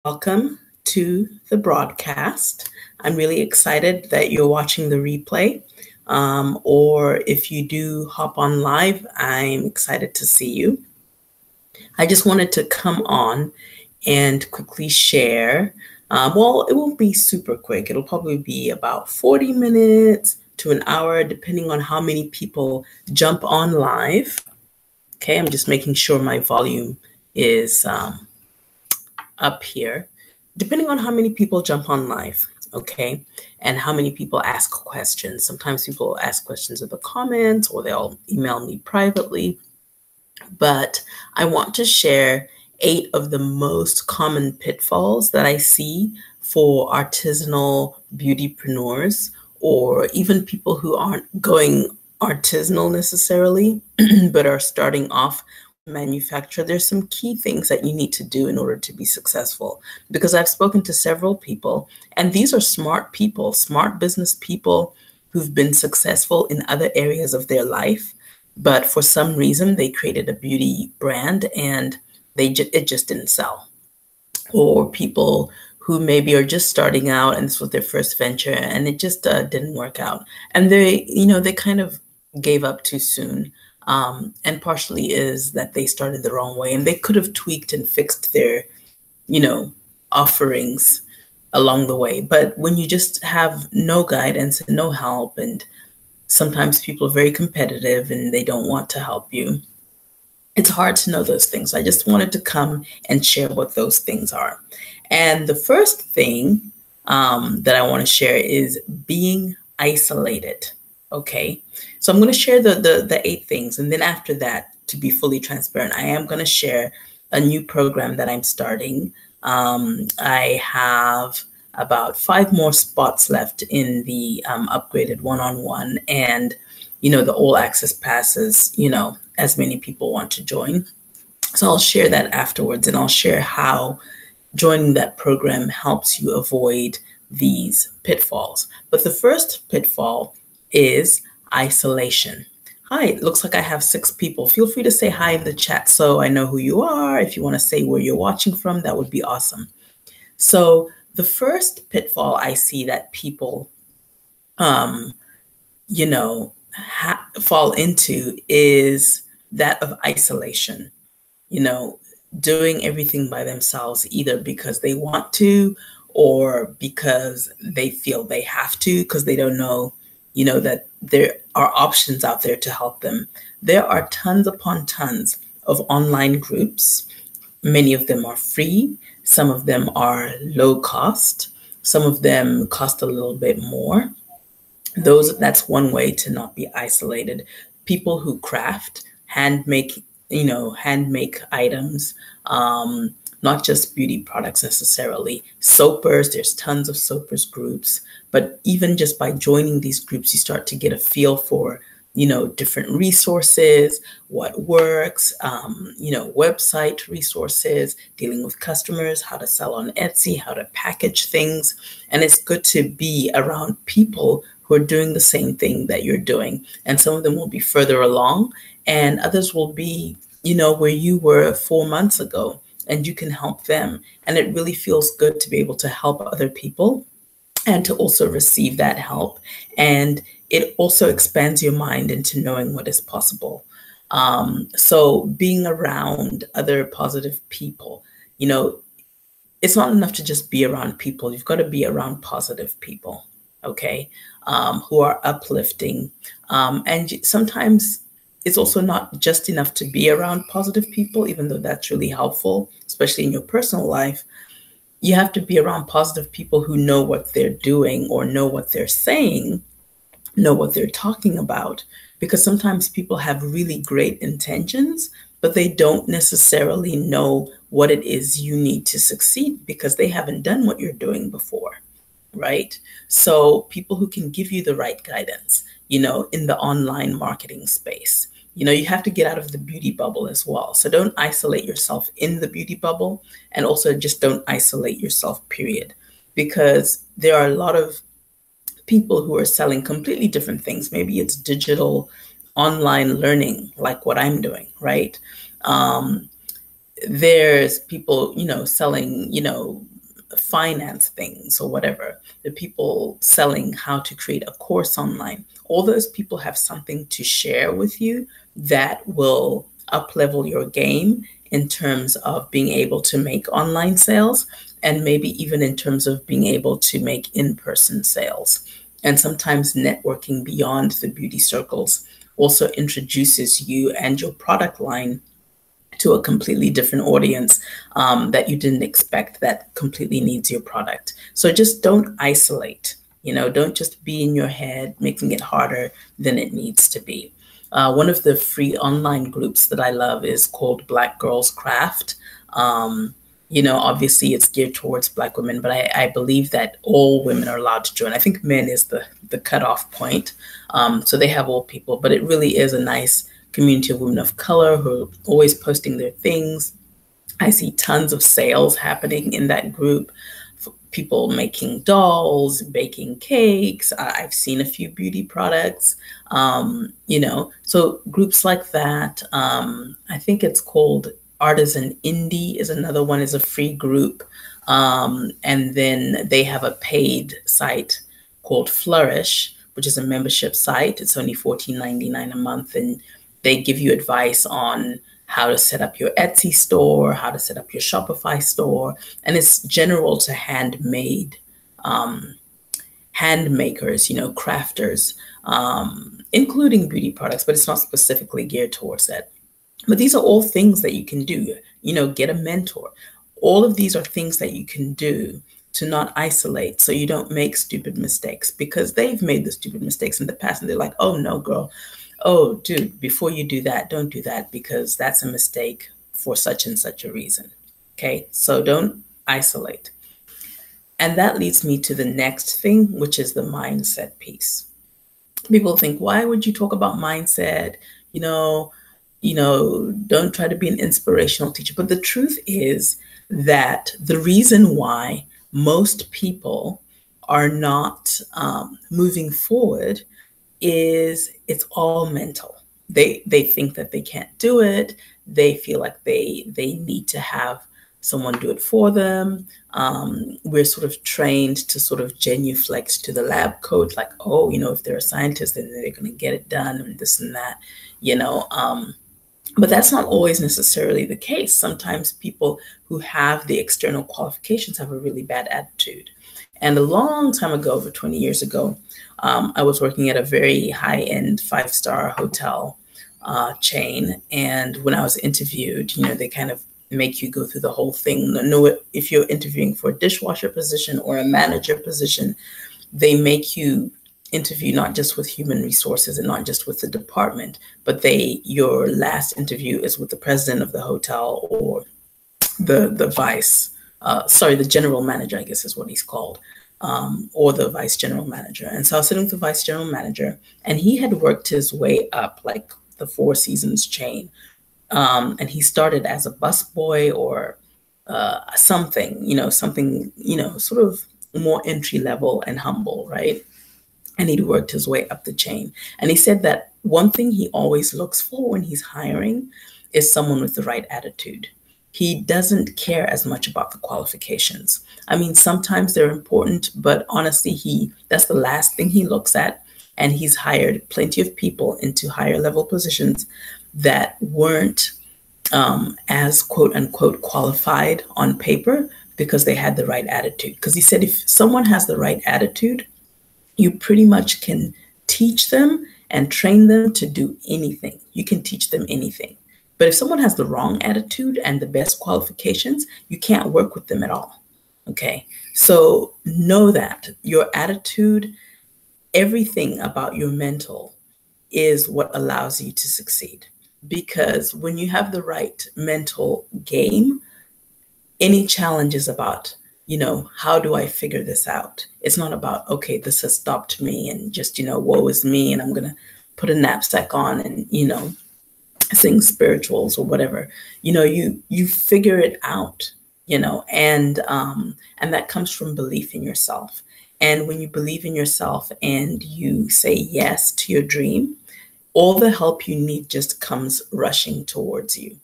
Welcome to the broadcast. I'm really excited that you're watching the replay. Or if you do hop on live, I'm excited to see you. I just wanted to come on and quickly share. Well, it won't be super quick. It'll probably be about 40 minutes to an hour, depending on how many people jump on live. Okay, I'm just making sure my volume is up here, depending on how many people jump on live, okay, and how many people ask questions. Sometimes people ask questions in the comments or they'll email me privately, but I want to share 8 of the most common pitfalls that I see for artisanal beautypreneurs, or even people who aren't going artisanal necessarily, but are starting off manufacturer. There's some key things that you need to do in order to be successful, because I've spoken to several people, and these are smart people, smart business people who've been successful in other areas of their life, but for some reason they created a beauty brand and it just didn't sell. Or people who maybe are just starting out and this was their first venture and it just didn't work out, and they kind of gave up too soon. And partially is that they started the wrong way and they could have tweaked and fixed their, offerings along the way. But when you just have no guidance and no help, and sometimes people are very competitive and they don't want to help you, it's hard to know those things. I just wanted to come and share what those things are. And the first thing that I want to share is being isolated. Okay, so I'm going to share the 8 things. And then after that, to be fully transparent, I am going to share a new program that I'm starting. I have about 5 more spots left in the upgraded one-on-one, and, the all access passes, as many people want to join. So I'll share that afterwards, and I'll share how joining that program helps you avoid these pitfalls. But the first pitfall is isolation. Hi, it looks like I have 6 people. Feel free to say hi in the chat so I know who you are. If you want to say where you're watching from, that would be awesome. So the first pitfall I see that people, fall into is that of isolation. Doing everything by themselves, either because they want to or because they feel they have to, because they don't know that there are options out there to help them. There are tons upon tons of online groups. Many of them are free. Some of them are low cost. Some of them cost a little bit more. That's one way to not be isolated. People who craft, hand make items, not just beauty products necessarily. Soapers, there's tons of soapers groups, but even just by joining these groups, you start to get a feel for, different resources, what works, website resources, dealing with customers, how to sell on Etsy, how to package things. And it's good to be around people who are doing the same thing that you're doing. And some of them will be further along and others will be, where you were 4 months ago, and you can help them. And it really feels good to be able to help other people and to also receive that help. And it also expands your mind into knowing what is possible. So being around other positive people, it's not enough to just be around people. You've got to be around positive people, okay, who are uplifting. And sometimes it's also not just enough to be around positive people, even though that's really helpful, especially in your personal life. You have to be around positive people who know what they're doing or know what they're saying, know what they're talking about, because sometimes people have really great intentions, but they don't necessarily know what it is you need to succeed because they haven't done what you're doing before, right? So people who can give you the right guidance, in the online marketing space. You have to get out of the beauty bubble as well. So don't isolate yourself in the beauty bubble, and also just don't isolate yourself, period. Because there are a lot of people who are selling completely different things. Maybe it's digital online learning, like what I'm doing, right? There's people, selling, finance things or whatever, the people selling how to create a course online, all those people have something to share with you that will up-level your game in terms of being able to make online sales, and maybe even in terms of being able to make in-person sales. And sometimes networking beyond the beauty circles also introduces you and your product line to a completely different audience that you didn't expect, that completely needs your product. So just don't isolate, don't just be in your head, making it harder than it needs to be. One of the free online groups that I love is called Black Girls Craft. Obviously it's geared towards Black women, but I believe that all women are allowed to join. I think men is the cutoff point. So they have all people, but it really is a nice community of women of color who are always posting their things. I see tons of sales happening in that group. People making dolls, baking cakes. I've seen a few beauty products, so groups like that. I think it's called Artisan Indie is another one, is a free group. And then they have a paid site called Flourish, which is a membership site. It's only $14.99 a month. And they give you advice on how to set up your Etsy store, how to set up your Shopify store. And it's general to handmakers, crafters, including beauty products, but it's not specifically geared towards that. But these are all things that you can do, get a mentor. All of these are things that you can do to not isolate, so you don't make stupid mistakes, because they've made the stupid mistakes in the past and they're like, oh no, girl. Oh, dude, before you do that, don't do that, because that's a mistake for such and such a reason. Okay, so don't isolate. And that leads me to the next thing, which is the mindset piece. People think, why would you talk about mindset? Don't try to be an inspirational teacher. But the truth is that the reason why most people are not moving forward is it's all mental. They think that they can't do it. They feel like they need to have someone do it for them. We're sort of trained to sort of genuflect to the lab coat, like, oh, if they're a scientist, then they're going to get it done and this and that, But that's not always necessarily the case. Sometimes people who have the external qualifications have a really bad attitude. And a long time ago, over 20 years ago, I was working at a very high-end 5-star hotel chain. And when I was interviewed, they kind of make you go through the whole thing. If you're interviewing for a dishwasher position or a manager position, they make you interview not just with human resources and not just with the department, but your last interview is with the president of the hotel or the general manager, I guess is what he's called, or the vice general manager. And so I was sitting with the vice general manager, and he had worked his way up like the Four Seasons chain. And he started as a busboy or something, sort of more entry level and humble, right? And he'd worked his way up the chain. And he said that one thing he always looks for when he's hiring is someone with the right attitude. He doesn't care as much about the qualifications. I mean, sometimes they're important, but honestly, that's the last thing he looks at. And he's hired plenty of people into higher level positions that weren't as quote unquote qualified on paper because they had the right attitude. Because he said, if someone has the right attitude, you pretty much can teach them and train them to do anything. You can teach them anything. But if someone has the wrong attitude and the best qualifications, you can't work with them at all. Okay. So know that your attitude, everything about your mental is what allows you to succeed. Because when you have the right mental game, any challenge is about, how do I figure this out? It's not about, okay, this has stopped me and just, woe is me, and I'm going to put a knapsack on and, sing spirituals or whatever. You figure it out, and that comes from belief in yourself. And when you believe in yourself and you say yes to your dream, all the help you need just comes rushing towards you.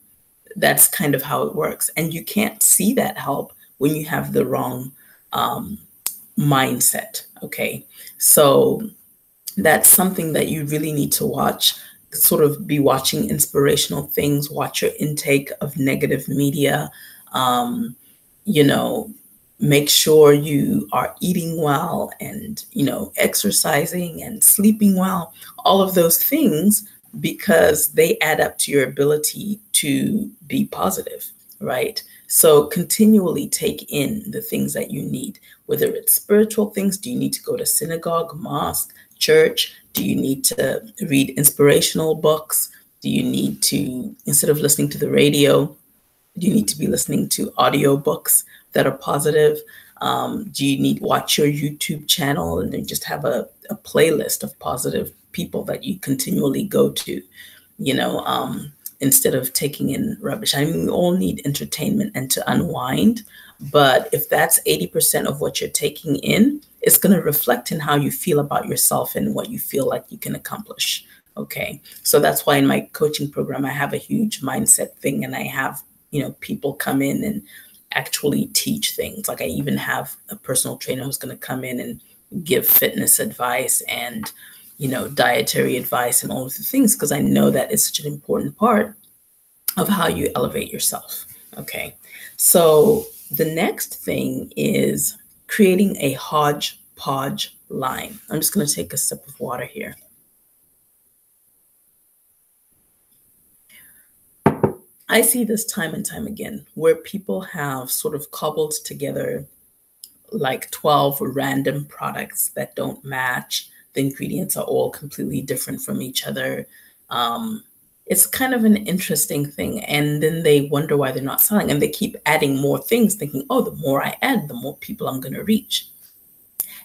That's kind of how it works. And you can't see that help when you have the wrong mindset. Okay, so that's something that you really need to watch. Sort of be watching inspirational things, watch your intake of negative media. You know, make sure you are eating well and, you know, exercising and sleeping well, all of those things, because they add up to your ability to be positive, right? So continually take in the things that you need, whether it's spiritual things. Do you need to go to synagogue, mosque, church? Do you need to read inspirational books? Do you need to, instead of listening to the radio, do you need to be listening to audiobooks that are positive? Do you need to watch your YouTube channel and then just have a playlist of positive people that you continually go to, you know, instead of taking in rubbish? I mean, we all need entertainment and to unwind, but if that's 80% of what you're taking in, it's going to reflect in how you feel about yourself and what you feel like you can accomplish. Okay, so that's why in my coaching program, I have a huge mindset thing, and I have, you know, people come in and actually teach things. Like I even have a personal trainer who's going to come in and give fitness advice and, you know, dietary advice and all of the things, because I know that it's such an important part of how you elevate yourself. Okay, so the next thing is creating a hodgepodge line. I'm just going to take a sip of water here. I see this time and time again where people have sort of cobbled together like 12 random products that don't match. The ingredients are all completely different from each other. It's kind of an interesting thing. And then they wonder why they're not selling. And they keep adding more things, thinking, oh, the more I add, the more people I'm going to reach.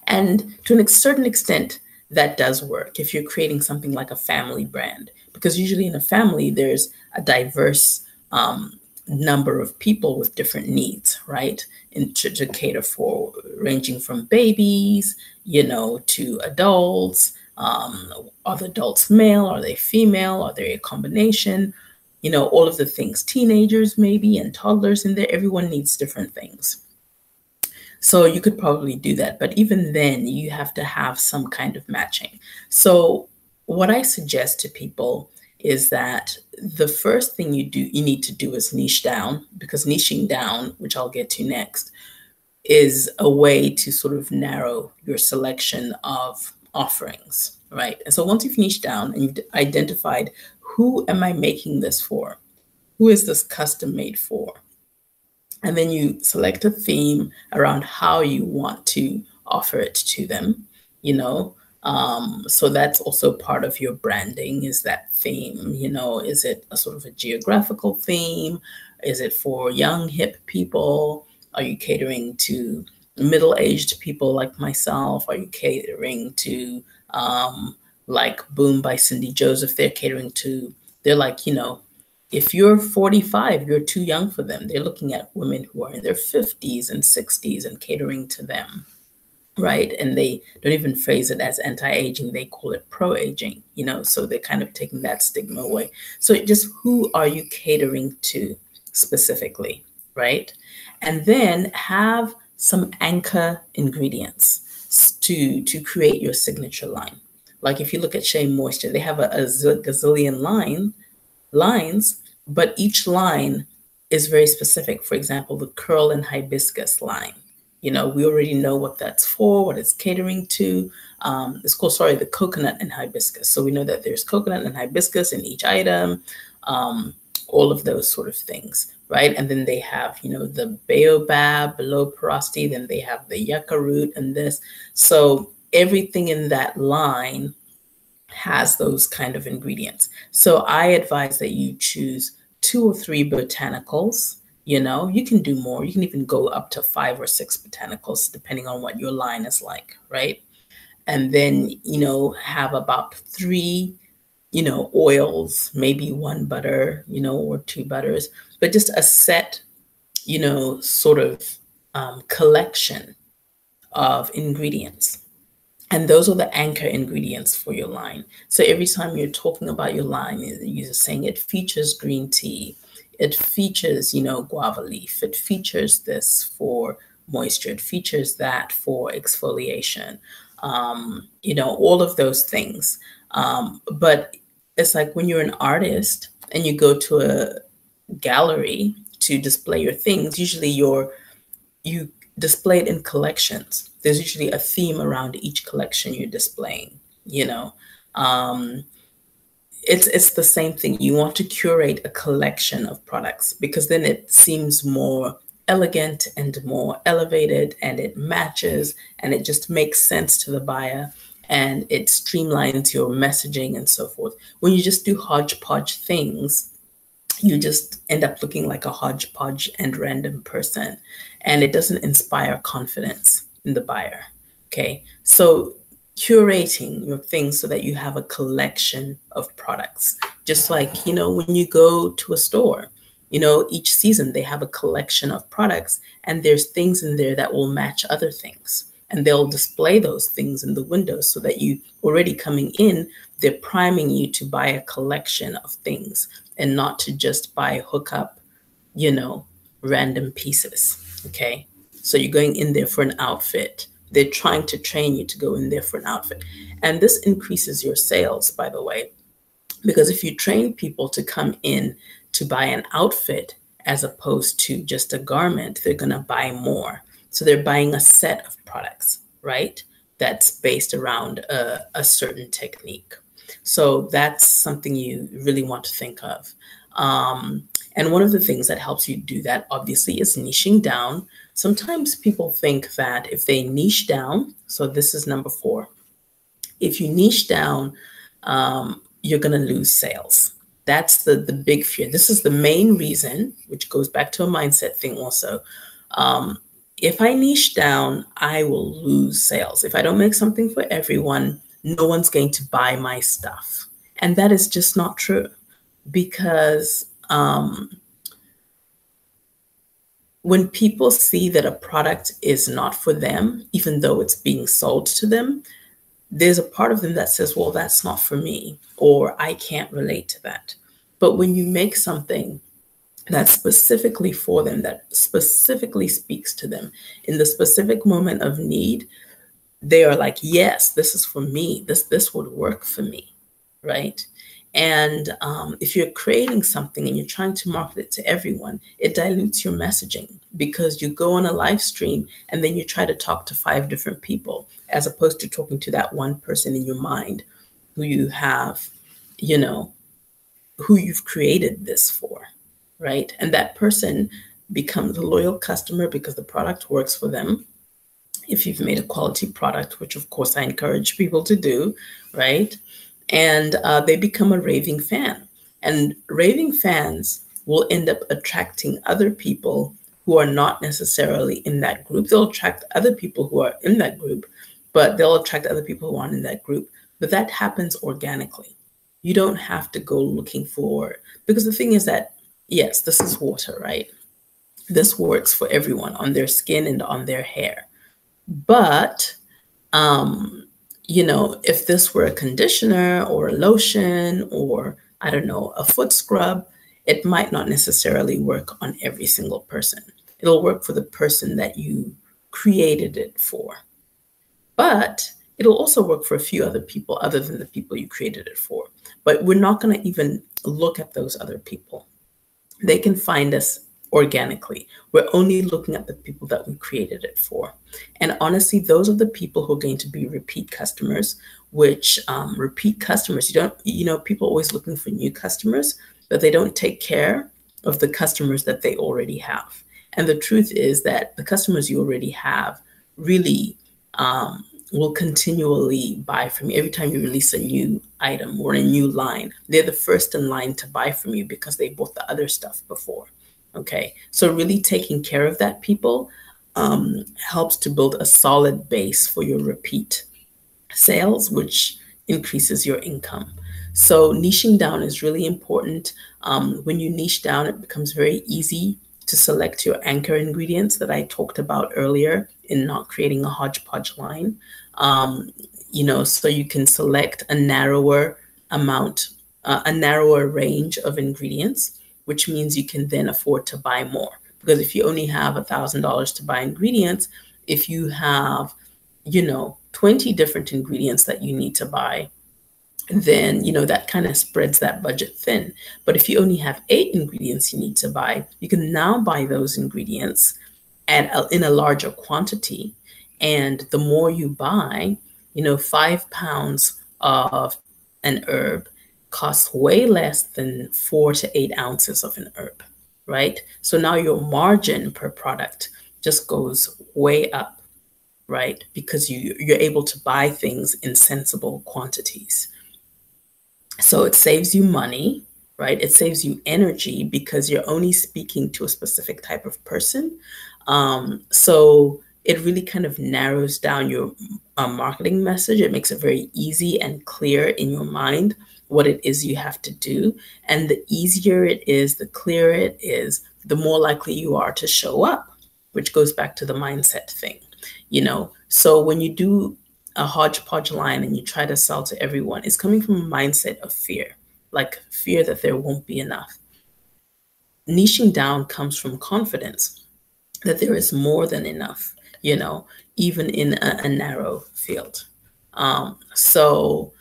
And to a certain extent, that does work if you're creating something like a family brand, because usually in a family, there's a diverse number of people with different needs, right? And to cater for, ranging from babies, you know, to adults. Are the adults male? Are they female? Are they a combination? You know, all of the things, teenagers maybe, and toddlers in there. Everyone needs different things. So you could probably do that. But even then, you have to have some kind of matching. So what I suggest to people is that the first thing you need to do is niche down, because niching down, which I'll get to next, is a way to sort of narrow your selection of offerings, right? And so once you've niched down and you've identified, who am I making this for? Who is this custom made for? And then you select a theme around how you want to offer it to them, you know. So that's also part of your branding, is that theme, you know. Is it a sort of a geographical theme? Is it for young, hip people? Are you catering to middle-aged people like myself? Are you catering to like Boom by Cindy Joseph? They're like, you know, if you're 45, you're too young for them. They're looking at women who are in their 50s and 60s and catering to them, right? And they don't even phrase it as anti-aging. They call it pro-aging, you know, so they're kind of taking that stigma away. So just who are you catering to specifically, right? And then have some anchor ingredients to create your signature line. Like if you look at Shea Moisture, they have a gazillion lines, but each line is very specific. For example, the curl and hibiscus line. You know, we already know what that's for, what it's catering to. It's called, the coconut and hibiscus. So we know that there's coconut and hibiscus in each item, all of those sort of things, right? And then they have, you know, the baobab, low porosity, then they have the yucca root and this. So everything in that line has those kind of ingredients. So I advise that you choose 2 or 3 botanicals. You know, you can do more. You can even go up to 5 or 6 botanicals, depending on what your line is like, right? And then, you know, have about 3, you know, oils, maybe 1 butter, you know, or 2 butters, but just a set, you know, sort of collection of ingredients. And those are the anchor ingredients for your line. So every time you're talking about your line, you're saying it features green tea, It features, guava leaf. It features this for moisture. It features that for exfoliation. All of those things. But it's like when you're an artist and you go to a gallery to display your things, usually you display it in collections. There's usually a theme around each collection you're displaying, you know. Um, it's the same thing. You want to curate a collection of products because then it seems more elegant and more elevated, and it matches and it just makes sense to the buyer, and it streamlines your messaging and so forth. When you just do hodgepodge things, you just end up looking like a hodgepodge and random person, and it doesn't inspire confidence in the buyer. Okay, so curating your things so that you have a collection of products, just like when you go to a store, each season they have a collection of products, and there's things in there that will match other things, and they'll display those things in the windows so that you already coming in, they're priming you to buy a collection of things and not to just buy hookup, random pieces. Okay. So you're going in there for an outfit. They're trying to train you to go in there for an outfit. And this increases your sales, by the way, because if you train people to come in to buy an outfit as opposed to just a garment, they're going to buy more. So they're buying a set of products, right? That's based around a certain technique. So that's something you really want to think of. And one of the things that helps you do that, obviously, is niching down. Sometimes people think that if they niche down, so this is number 4, if you niche down, you're going to lose sales. That's the big fear. This is the main reason, which goes back to a mindset thing also. If I niche down, I will lose sales. If I don't make something for everyone, no one's going to buy my stuff. And that is just not true, because when people see that a product is not for them, even though it's being sold to them, there's a part of them that says, well, that's not for me, or I can't relate to that. But when you make something that's specifically for them, that specifically speaks to them in the specific moment of need, they are like, yes, this is for me. This would work for me, right? And if you're creating something and you're trying to market it to everyone, it dilutes your messaging, because you go on a live stream and then you try to talk to 5 different people, as opposed to talking to that one person in your mind who you have, who you've created this for, right? And that person becomes a loyal customer because the product works for them. If you've made a quality product, which of course I encourage people to do, right? And they become a raving fan. And raving fans will end up attracting other people who are not necessarily in that group. They'll attract other people who are in that group, but they'll attract other people who aren't in that group. But that happens organically. You don't have to go looking for, because the thing is that, yes, this is water, right? This works for everyone on their skin and on their hair. But, if this were a conditioner or a lotion or, I don't know, a foot scrub, it might not necessarily work on every single person. It'll work for the person that you created it for. But it'll also work for a few other people other than the people you created it for. But we're not going to even look at those other people. They can find us organically. We're only looking at the people that we created it for. And honestly, those are the people who are going to be repeat customers, which repeat customers, people are always looking for new customers, but they don't take care of the customers that they already have. And the truth is that the customers you already have really will continually buy from you. Every time you release a new item or a new line, they're the first in line to buy from you because they bought the other stuff before. Okay, so really taking care of that people helps to build a solid base for your repeat sales, which increases your income. So niching down is really important. When you niche down, it becomes very easy to select your anchor ingredients that I talked about earlier in not creating a hodgepodge line. So you can select a narrower amount, a narrower range of ingredients which means you can then afford to buy more. Because if you only have $1,000 to buy ingredients, if you have, 20 different ingredients that you need to buy, then, that kind of spreads that budget thin. But if you only have 8 ingredients you need to buy, you can now buy those ingredients in a larger quantity. And the more you buy, 5 pounds of an herb costs way less than 4 to 8 ounces of an herb, right? So now your margin per product just goes way up, right? Because you're able to buy things in sensible quantities. So it saves you money, right? It saves you energy because you're only speaking to a specific type of person. So it really kind of narrows down your marketing message. It makes it very easy and clear in your mind what it is you have to do. And the easier it is, the clearer it is, the more likely you are to show up, which goes back to the mindset thing, So when you do a hodgepodge line and you try to sell to everyone, it's coming from a mindset of fear, like fear that there won't be enough. Niching down comes from confidence that there is more than enough, even in a narrow field. So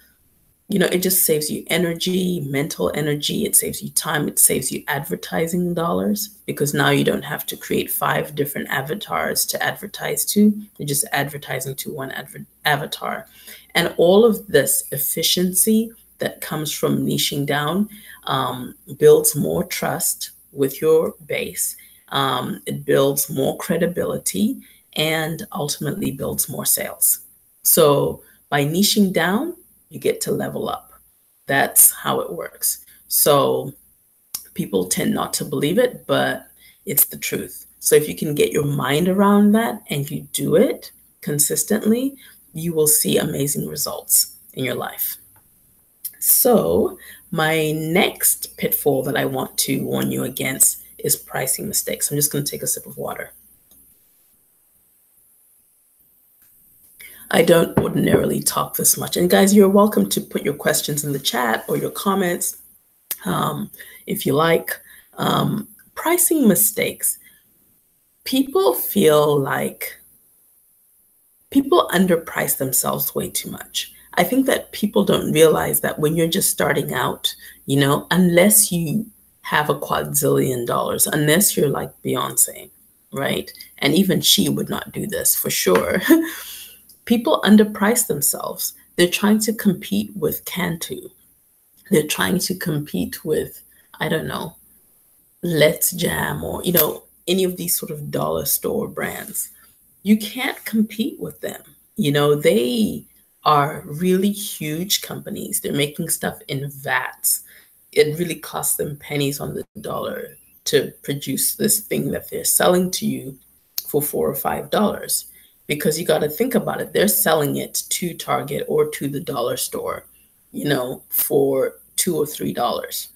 it just saves you energy, mental energy. It saves you time. It saves you advertising dollars because now you don't have to create 5 different avatars to advertise to. You're just advertising to one avatar. And all of this efficiency that comes from niching down builds more trust with your base. It builds more credibility and ultimately builds more sales. So by niching down, you get to level up. That's how it works. So people tend not to believe it, but it's the truth. So if you can get your mind around that and you do it consistently, you will see amazing results in your life. So my next pitfall that I want to warn you against is pricing mistakes. I'm just going to take a sip of water. I don't ordinarily talk this much. And guys, you're welcome to put your questions in the chat or your comments if you like. Pricing mistakes. People feel like people underprice themselves way too much. I think that people don't realize that when you're just starting out, unless you have a quadrillion dollars, unless you're like Beyonce, right? And even she would not do this for sure. People underprice themselves. They're trying to compete with Cantu. They're trying to compete with, I don't know, Let's Jam or, any of these sort of dollar store brands. You can't compete with them. They are really huge companies. They're making stuff in vats. It really costs them pennies on the dollar to produce this thing that they're selling to you for $4 or $5. Because you got to think about it. They're selling it to Target or to the dollar store, for $2 or $3.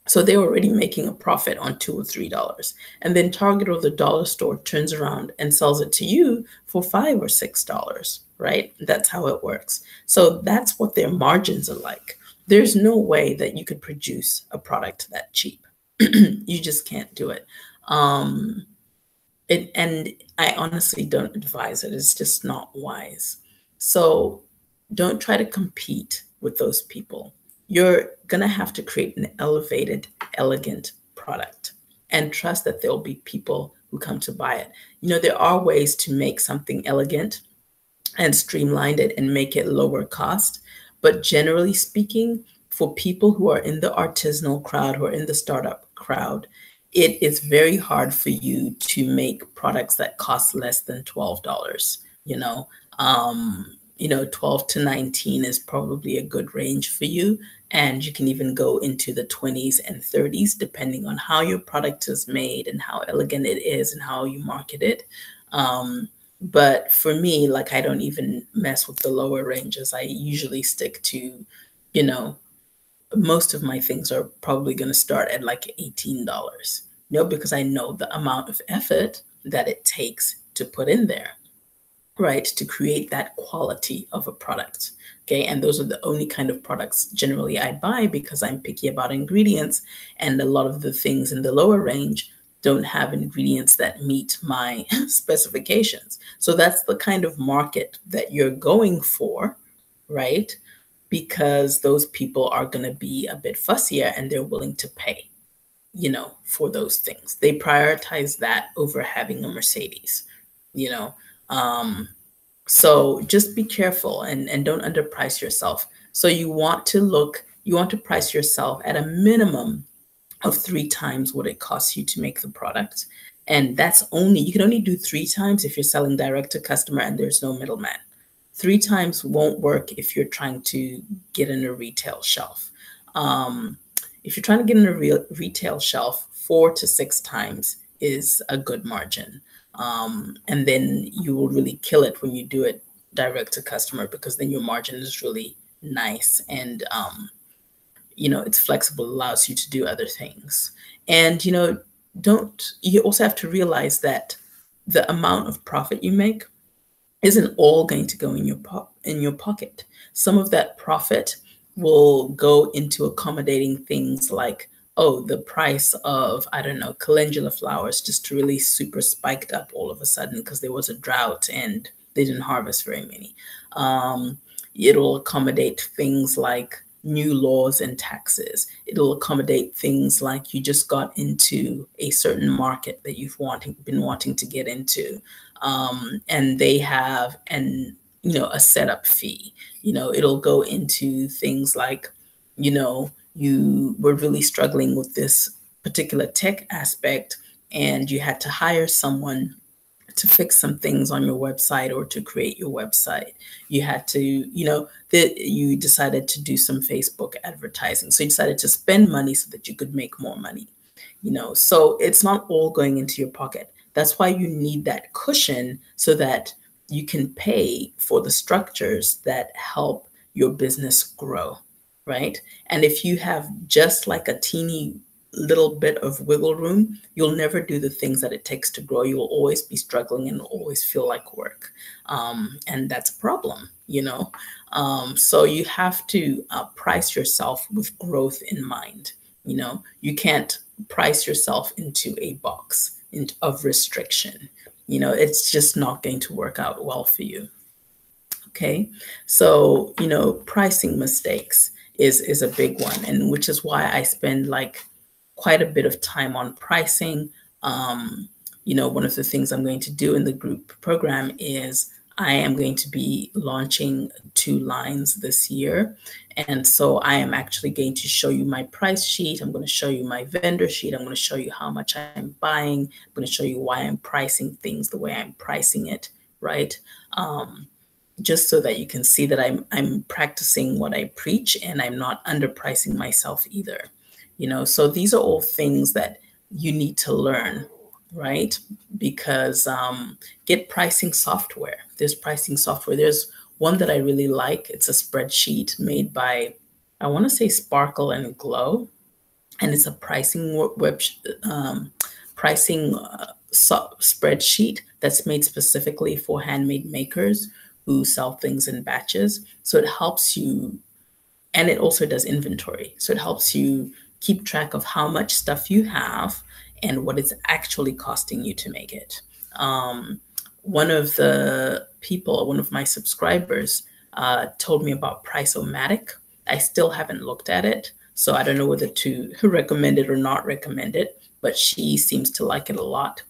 So they're already making a profit on $2 or $3. And then Target or the dollar store turns around and sells it to you for $5 or $6, right? That's how it works. So that's what their margins are like. There's no way that you could produce a product that cheap. You just can't do it. And I honestly don't advise it. It's just not wise. So don't try to compete with those people. You're going to have to create an elevated, elegant product and trust that there'll be people who come to buy it. There are ways to make something elegant and streamline it and make it lower cost. But generally speaking, for people who are in the artisanal crowd, who are in the startup crowd, it is very hard for you to make products that cost less than $12. 12 to 19 is probably a good range for you. And you can even go into the 20s and 30s, depending on how your product is made and how elegant it is and how you market it. But for me, I don't even mess with the lower ranges. I usually stick to, most of my things are probably going to start at $18, because I know the amount of effort that it takes to put in there. right, to create that quality of a product. Okay, and those are the only kind of products generally I buy because I'm picky about ingredients, and a lot of the things in the lower range don't have ingredients that meet my specifications. So that's the kind of market that you're going for, right? Because those people are going to be a bit fussier and they're willing to pay, for those things. They prioritize that over having a Mercedes, you know. Um, so just be careful and don't underprice yourself. So you want to price yourself at a minimum of 3 times what it costs you to make the product. And you can only do 3 times if you're selling direct to customer and there's no middleman. 3 times won't work if you're trying to get in a retail shelf. If you're trying to get in a retail shelf, 4 to 6 times is a good margin. And then you will really kill it when you do it direct to customer, because then your margin is really nice and it's flexible, allows you to do other things. And you also have to realize that the amount of profit you make isn't all going to go in your pocket. Some of that profit will go into accommodating things like, oh, the price of, I don't know, calendula flowers just really super spiked up all of a sudden because there was a drought and they didn't harvest very many. It'll accommodate things like new laws and taxes. It'll accommodate things like you just got into a certain market that you've been wanting to get into, and they have a setup fee. It'll go into things like, you were really struggling with this particular tech aspect and you had to hire someone to fix some things on your website or to create your website. You had to, you decided to do some Facebook advertising. So you decided to spend money so that you could make more money, so it's not all going into your pocket. That's why you need that cushion so that you can pay for the structures that help your business grow, right? And if you have just like a teeny little bit of wiggle room, you'll never do the things that it takes to grow. You'll always be struggling and always feel like work. And that's a problem, So you have to price yourself with growth in mind. You can't price yourself into a box of restriction. It's just not going to work out well for you. Okay. So, pricing mistakes is a big one, and which is why I spend quite a bit of time on pricing. One of the things I'm going to do in the group program is I am going to be launching 2 lines this year. And so I am actually going to show you my price sheet. I'm going to show you my vendor sheet. I'm going to show you how much I'm buying. I'm going to show you why I'm pricing things the way I'm pricing it, right? Just so that you can see that I'm practicing what I preach and I'm not underpricing myself either. So these are all things that you need to learn, right? Because get pricing software. There's pricing software. There's one that I really like. It's a spreadsheet made by, I want to say Sparkle and Glow, and it's a pricing spreadsheet that's made specifically for handmade makers who sell things in batches. So it helps you, and it also does inventory. So it helps you keep track of how much stuff you have and what it's actually costing you to make it. One of my subscribers told me about Price-O-Matic. I still haven't looked at it, so I don't know whether to recommend it or not recommend it, but she seems to like it a lot.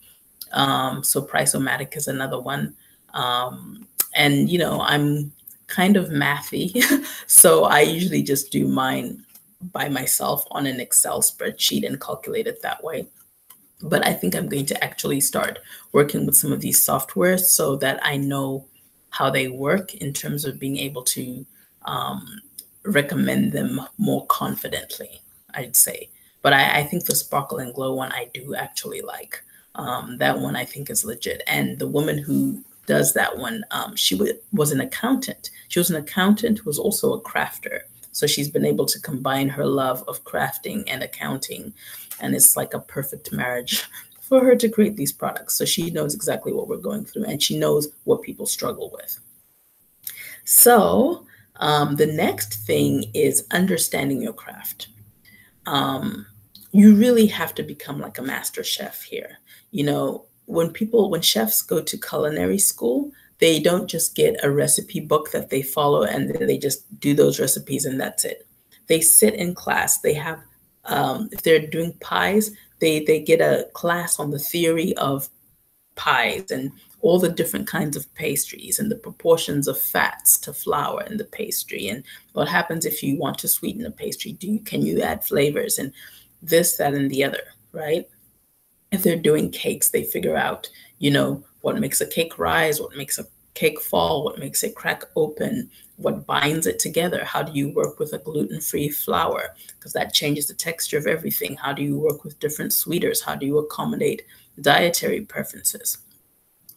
So Price-O-Matic is another one. And, I'm kind of mathy, so I usually just do mine by myself on an Excel spreadsheet and calculate it that way. But I think I'm going to actually start working with some of these softwares so that I know how they work in terms of being able to recommend them more confidently, I'd say. But I think the Sparkle and Glow one I do actually like. That one I think is legit. And the woman who does that one, she was an accountant. She was an accountant who was also a crafter. So she's been able to combine her love of crafting and accounting. And it's like a perfect marriage for her to create these products. So she knows exactly what we're going through, and she knows what people struggle with. So the next thing is understanding your craft. You really have to become like a master chef here. You know, when chefs go to culinary school, they don't just get a recipe book that they follow and then they just do those recipes and that's it. They sit in class. They have, if they're doing pies, they get a class on the theory of pies and all the different kinds of pastries and the proportions of fats to flour in the pastry and what happens if you want to sweeten a pastry. Can you add flavors and this, that, and the other, right? If they're doing cakes, they figure out, you know, what makes a cake rise, what makes a cake fall, what makes it crack open, what binds it together. How do you work with a gluten-free flour? Because that changes the texture of everything. How do you work with different sweeteners? How do you accommodate dietary preferences?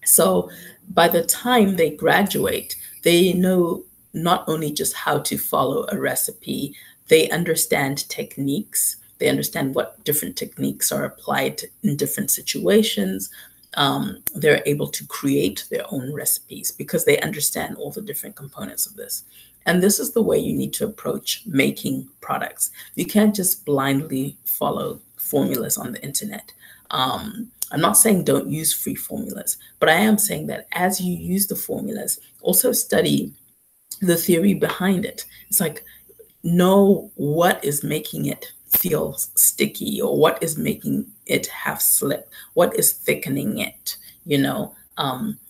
So by the time they graduate, they know not only just how to follow a recipe, they understand techniques. They understand what different techniques are applied in different situations. They're able to create their own recipes because they understand all the different components of this. And this is the way you need to approach making products. You can't just blindly follow formulas on the internet. I'm not saying don't use free formulas, but I am saying that as you use the formulas, also study the theory behind it. It's like, know what is making it feel sticky or what is making it have slip, what is thickening it, you know,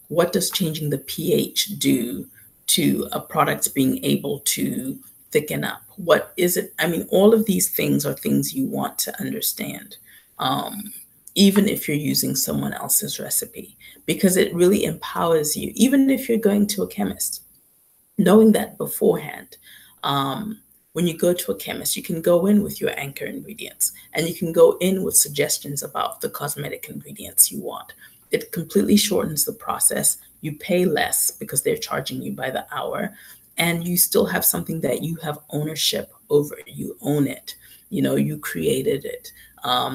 what does changing the pH do to a product being able to thicken up? What is it? I mean, all of these things are things you want to understand, even if you're using someone else's recipe, because it really empowers you, even if you're going to a chemist, knowing that beforehand. When you go to a chemist, you can go in with your anchor ingredients and you can go in with suggestions about the cosmetic ingredients you want. It completely shortens the process. You pay less because they're charging you by the hour, and you still have something that you have ownership over. You own it. You know, you created it,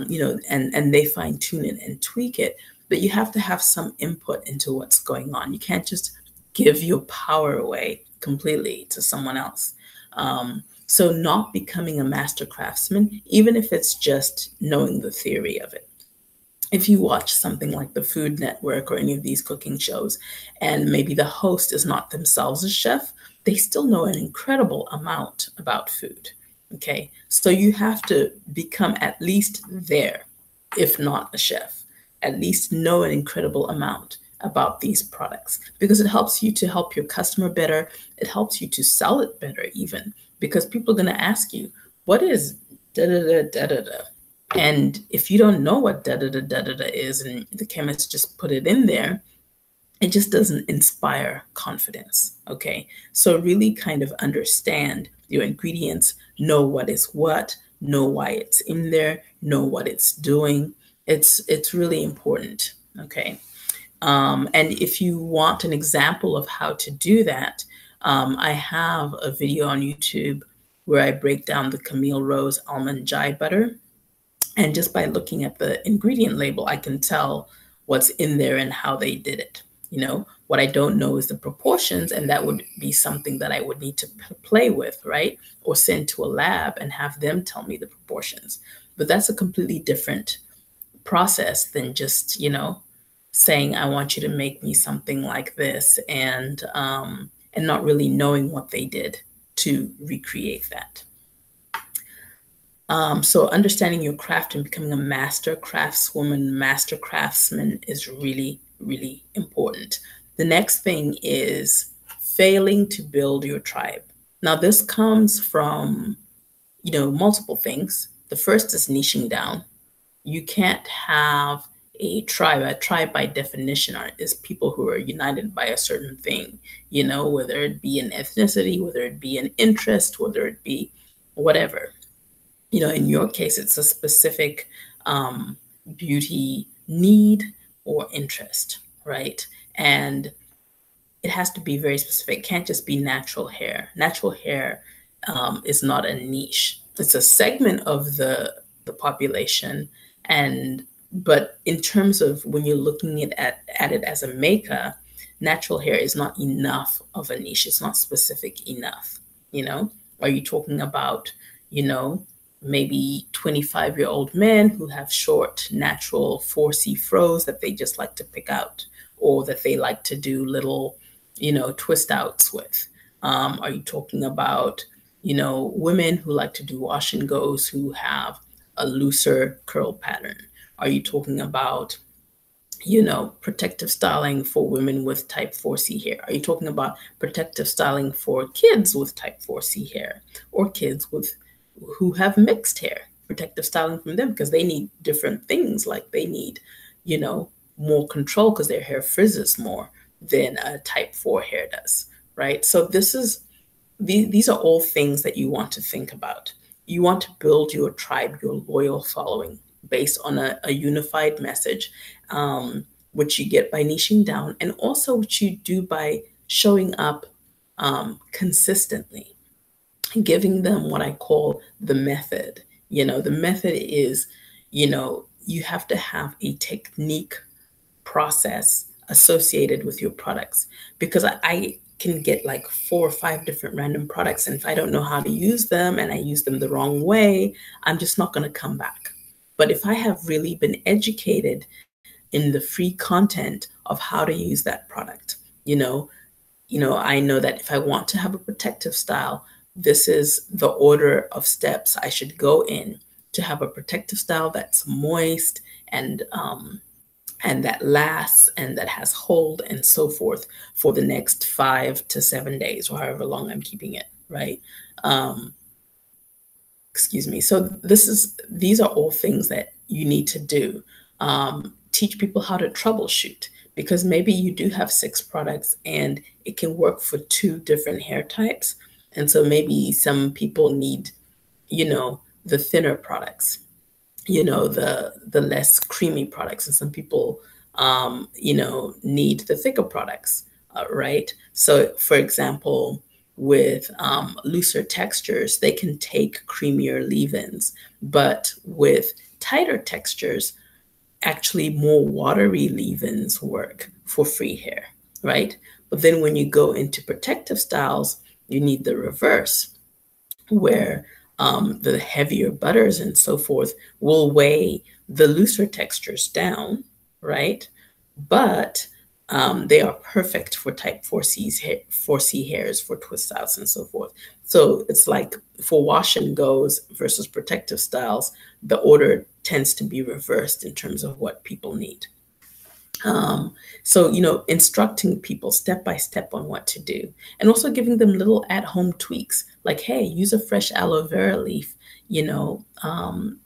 you know, and they fine tune it and tweak it. But you have to have some input into what's going on. You can't just give your power away completely to someone else. So not becoming a master craftsman, even if it's just knowing the theory of it. If you watch something like the Food Network or any of these cooking shows, and maybe the host is not themselves a chef, they still know an incredible amount about food. Okay, so you have to become at least there, if not a chef, at least know an incredible amount about these products, because it helps you to help your customer better. It helps you to sell it better, even because people are going to ask you, what is da da da da da da? And if you don't know what da da da da da da is, and the chemist just put it in there, it just doesn't inspire confidence. Okay, so really kind of understand your ingredients, know what is what, know why it's in there, know what it's doing. It's really important. Okay. And if you want an example of how to do that, I have a video on YouTube where I break down the Camille Rose almond jai butter. And just by looking at the ingredient label, I can tell what's in there and how they did it. You know, what I don't know is the proportions, and that would be something that I would need to play with, right? Or send to a lab and have them tell me the proportions. But that's a completely different process than just, you know, saying, I want you to make me something like this, and not really knowing what they did to recreate that. So understanding your craft and becoming a master craftswoman, master craftsman is really, really important. The next thing is failing to build your tribe. Now, this comes from, you know, multiple things. The first is niching down. You can't have a tribe. A tribe by definition is people who are united by a certain thing, you know, whether it be an ethnicity, whether it be an interest, whether it be whatever. You know, in your case, it's a specific beauty need or interest, right? And it has to be very specific. It can't just be natural hair. Natural hair is not a niche. It's a segment of the population, and But in terms of when you're looking at it as a maker, natural hair is not enough of a niche. It's not specific enough. Are you talking about, maybe 25-year-old men who have short, natural 4C froze that they just like to pick out, or that they like to do little, twist outs with? Are you talking about, women who like to do wash and goes who have a looser curl pattern? Are you talking about, protective styling for women with type 4C hair? Are you talking about protective styling for kids with type 4C hair, or kids who have mixed hair? Protective styling from them, because they need different things. Like they need, more control because their hair frizzes more than a type 4 hair does, right? So these are all things that you want to think about. You want to build your tribe, your loyal following, based on a unified message, which you get by niching down, and also which you do by showing up consistently, giving them what I call the method. The method is, you have to have a technique process associated with your products, because I can get like 4 or 5 different random products, and if I don't know how to use them and I use them the wrong way, I'm just not going to come back. But if I have really been educated in the free content of how to use that product, I know that if I want to have a protective style, this is the order of steps I should go in to have a protective style that's moist and that lasts and that has hold and so forth for the next 5 to 7 days, or however long I'm keeping it, right? Excuse me. So these are all things that you need to do. Teach people how to troubleshoot, because maybe you do have 6 products and it can work for 2 different hair types. And so maybe some people need, the thinner products, the less creamy products, and some people, need the thicker products, right? So for example, with looser textures, they can take creamier leave-ins, but with tighter textures, actually more watery leave-ins work for free hair, right? But then when you go into protective styles, you need the reverse, where the heavier butters and so forth will weigh the looser textures down, right? But they are perfect for type 4C hairs, for twist outs and so forth. So it's like for wash and goes versus protective styles, the order tends to be reversed in terms of what people need. So, instructing people step by step on what to do, and also giving them little at-home tweaks, like, hey, use a fresh aloe vera leaf,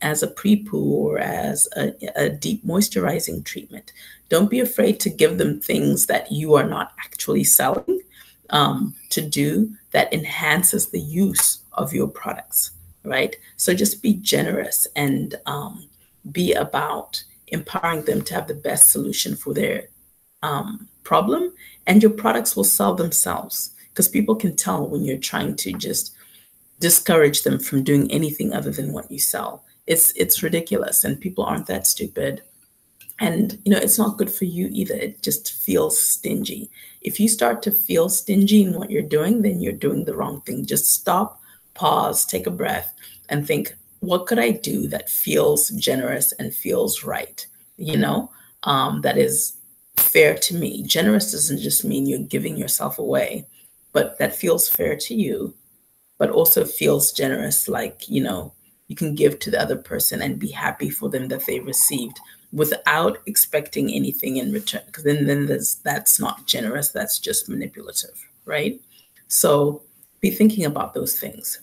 as a pre-poo or as a deep moisturizing treatment. Don't be afraid to give them things that you are not actually selling, to do that enhances the use of your products, right? So just be generous and be about empowering them to have the best solution for their problem, and your products will sell themselves, because people can tell when you're trying to just discourage them from doing anything other than what you sell. It's ridiculous, and people aren't that stupid. And it's not good for you either. It just feels stingy. If you start to feel stingy in what you're doing, then you're doing the wrong thing. Just stop, pause, take a breath, and think, what could I do that feels generous and feels right? That is fair to me. Generous doesn't just mean you're giving yourself away, but that feels fair to you, but also feels generous, like, you can give to the other person and be happy for them that they received without expecting anything in return. Because then that's not generous, that's just manipulative, right? So be thinking about those things.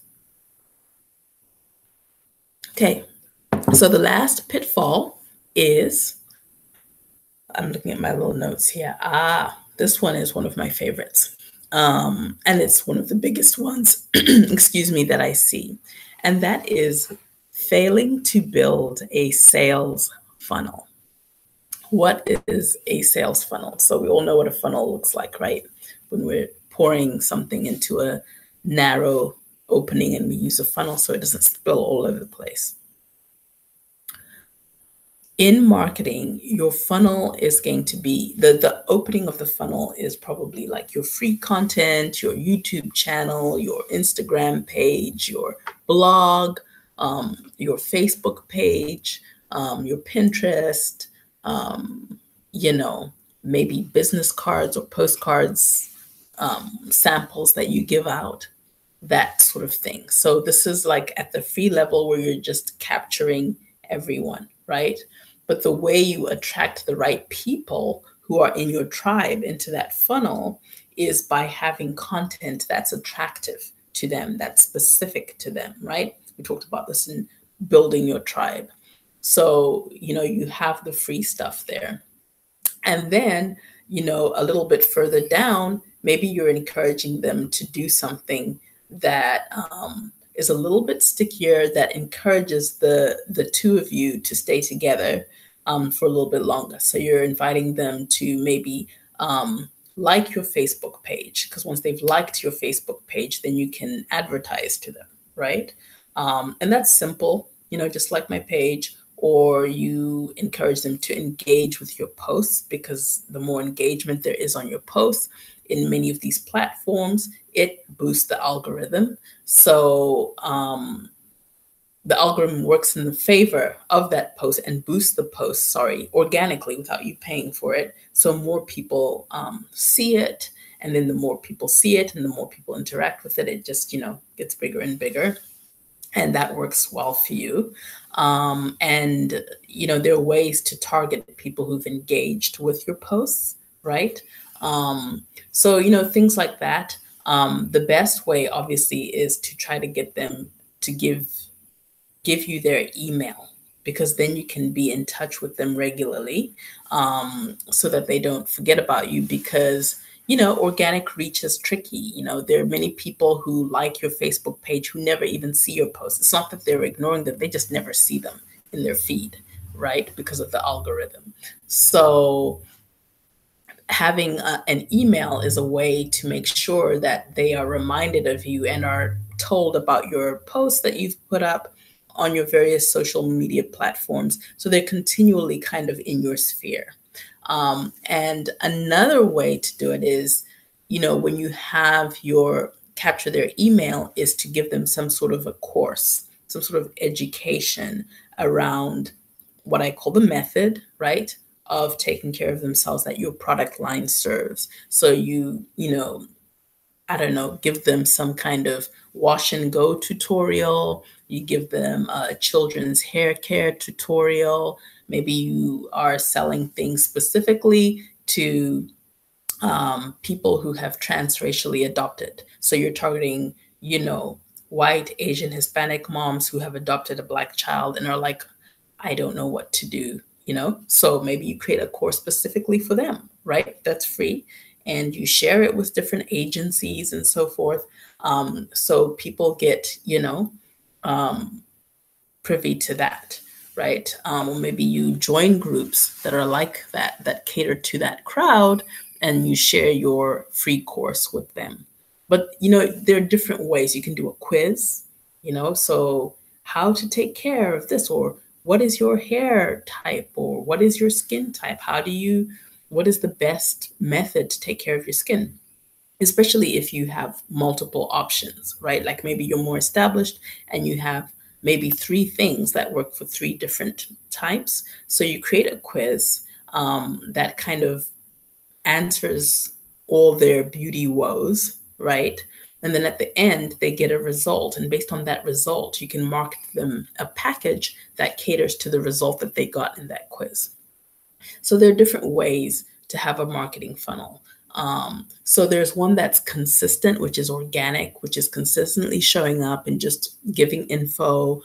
Okay, so the last pitfall is, I'm looking at my little notes here. This one is one of my favorites. And it's one of the biggest ones, excuse me, that I see. And that is failing to build a sales funnel. What is a sales funnel? So we all know what a funnel looks like, right? When we're pouring something into a narrow opening and we use a funnel so it doesn't spill all over the place. in marketing, your funnel is going to be the opening of the funnel is probably like your free content, your YouTube channel, your Instagram page, your blog, your Facebook page, your Pinterest, you know, maybe business cards or postcards, samples that you give out, that sort of thing. So this is like at the free level where you're just capturing everyone, right? But the way you attract the right people who are in your tribe into that funnel is by having content that's attractive to them, that's specific to them, right? We talked about this in building your tribe. So, you know, you have the free stuff there. And then, you know, a little bit further down, maybe you're encouraging them to do something that is a little bit stickier, that encourages the two of you to stay together for a little bit longer. So you're inviting them to maybe like your Facebook page, because once they've liked your Facebook page, then you can advertise to them, right? And that's simple, you know, just like my page. Or you encourage them to engage with your posts, because the more engagement there is on your posts in many of these platforms, it boosts the algorithm. So the algorithm works in the favor of that post and boosts the post, organically without you paying for it. So more people see it, and then the more people see it and the more people interact with it, it just, you know, gets bigger and bigger. And that works well for you. And, you know, there are ways to target people who've engaged with your posts, right? So, you know, things like that. The best way, obviously, is to try to get them to give you their email, because then you can be in touch with them regularly, so that they don't forget about you. Because, you know, organic reach is tricky. You know, there are many people who like your Facebook page who never even see your posts. It's not that they're ignoring them, they just never see them in their feed, right? Because of the algorithm. So having an email is a way to make sure that they are reminded of you and are told about your posts that you've put up on your various social media platforms. So they're continually kind of in your sphere. And another way to do it is, you know, when you have your capture their email, is to give them some sort of a course, some sort of education around what I call the method, right, of taking care of themselves that your product line serves. So you know, I don't know, give them some kind of wash and go tutorial. You give them a children's hair care tutorial. Maybe you are selling things specifically to people who have transracially adopted. So you're targeting, you know, white, Asian, Hispanic moms who have adopted a Black child and are like, I don't know what to do, you know? So maybe you create a course specifically for them, right? That's free. And you share it with different agencies and so forth. So people get, you know, privy to that, right? Or maybe you join groups that are like that, that cater to that crowd, and you share your free course with them. But, you know, there are different ways. You can do a quiz, you know, so how to take care of this, or what is your hair type, or what is your skin type? What is the best method to take care of your skin? Especially if you have multiple options, right? Like maybe you're more established and you have maybe 3 things that work for 3 different types. So you create a quiz that kind of answers all their beauty woes, right? And then at the end, they get a result. And based on that result, you can market them a package that caters to the result that they got in that quiz. So there are different ways to have a marketing funnel. So there's one that's consistent, which is organic, which is consistently showing up and just giving info,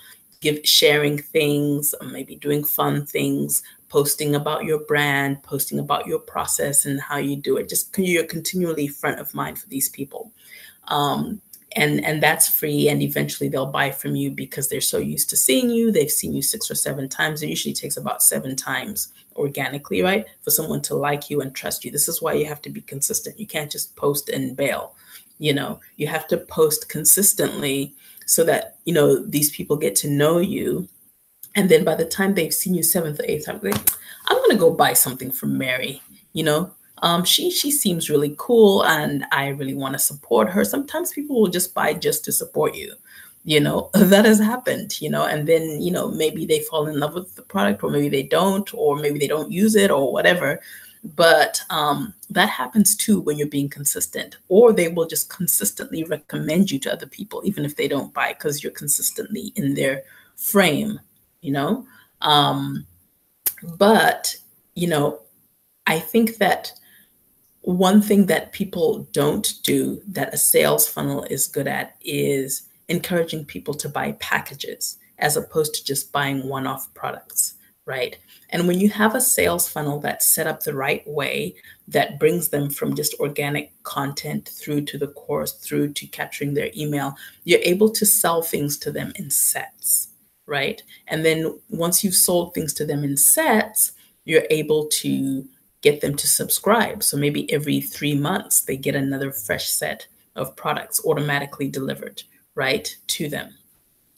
sharing things, maybe doing fun things, posting about your brand, posting about your process and how you do it. Just you're continually front of mind for these people. And that's free, and eventually they'll buy from you because they're so used to seeing you. They've seen you 6 or 7 times. It usually takes about 7 times organically, right, for someone to like you and trust you. This is why you have to be consistent. You can't just post and bail. You know, you have to post consistently so that, you know, these people get to know you And then by the time they've seen you seventh or eighth time, they, I'm going to go buy something from Mary. You know, she seems really cool, and I really want to support her. Sometimes people will just buy just to support you. You know, that has happened. You know, and then maybe they fall in love with the product, or maybe they don't, or maybe they don't use it, or whatever. But that happens too when you're being consistent, or they will just consistently recommend you to other people, even if they don't buy, because you're consistently in their frame. You know, but I think that one thing that people don't do that a sales funnel is good at is encouraging people to buy packages as opposed to just buying one-off products, right? And when you have a sales funnel that's set up the right way, that brings them from just organic content through to the course, through to capturing their email, you're able to sell things to them in sets, right? And then once you've sold things to them in sets, you're able to get them to subscribe. So maybe every 3 months, they get another fresh set of products automatically delivered, right, to them.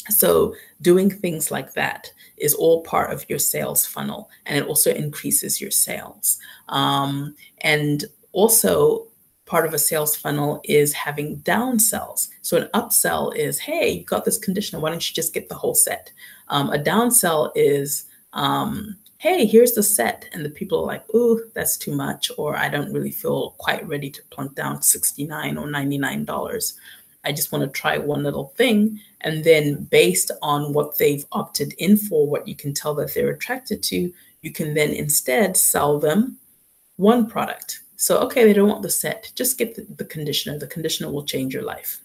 So doing things like that is all part of your sales funnel, and it also increases your sales. And also, part of a sales funnel is having downsells. So an upsell is, hey, you got this conditioner, why don't you just get the whole set? A downsell is, hey, here's the set. And the people are like, ooh, that's too much, or I don't really feel quite ready to plunk down $69 or $99. I just want to try one little thing. And then based on what they've opted in for, what you can tell that they're attracted to, you can then instead sell them one product. So, okay, they don't want the set, just get the conditioner. The conditioner will change your life.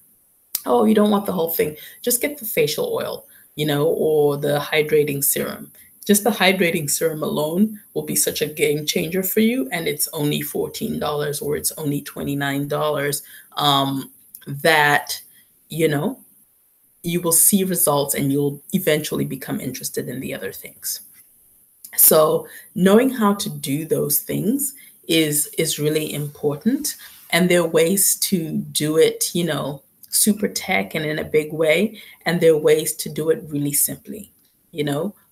Oh, you don't want the whole thing, just get the facial oil, or the hydrating serum. Just the hydrating serum alone will be such a game changer for you. And it's only $14 or it's only $29. That, you will see results and you'll eventually become interested in the other things. So knowing how to do those things is really important. And there are ways to do it, super tech and in a big way. And there are ways to do it really simply,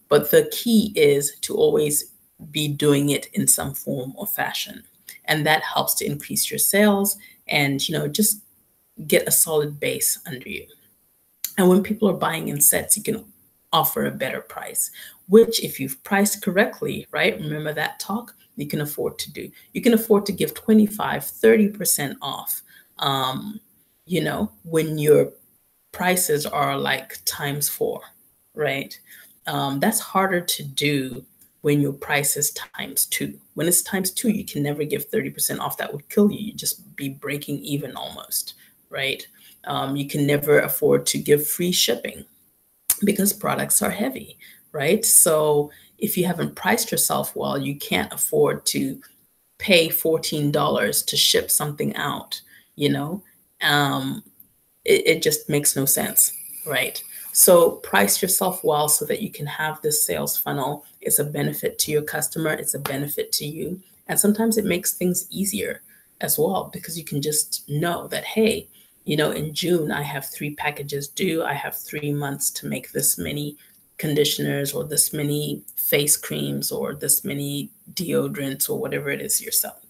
but the key is to always be doing it in some form or fashion. And that helps to increase your sales and, just get a solid base under you. And when people are buying in sets, you can offer a better price, which if you've priced correctly, right? Remember that talk, you can afford to do. You can afford to give 25, 30% off, when your prices are like ×4, right? That's harder to do when your price is ×2. When it's ×2, you can never give 30% off. That would kill you. You'd just be breaking even almost, right? You can never afford to give free shipping because products are heavy, right? So if you haven't priced yourself well, you can't afford to pay $14 to ship something out, it just makes no sense, right? So price yourself well so that you can have this sales funnel. It's a benefit to your customer. It's a benefit to you. And sometimes it makes things easier as well, because you can just know that, hey, in June, I have 3 packages due. I have 3 months to make this many conditioners or this many face creams or this many deodorants or whatever it is you're selling.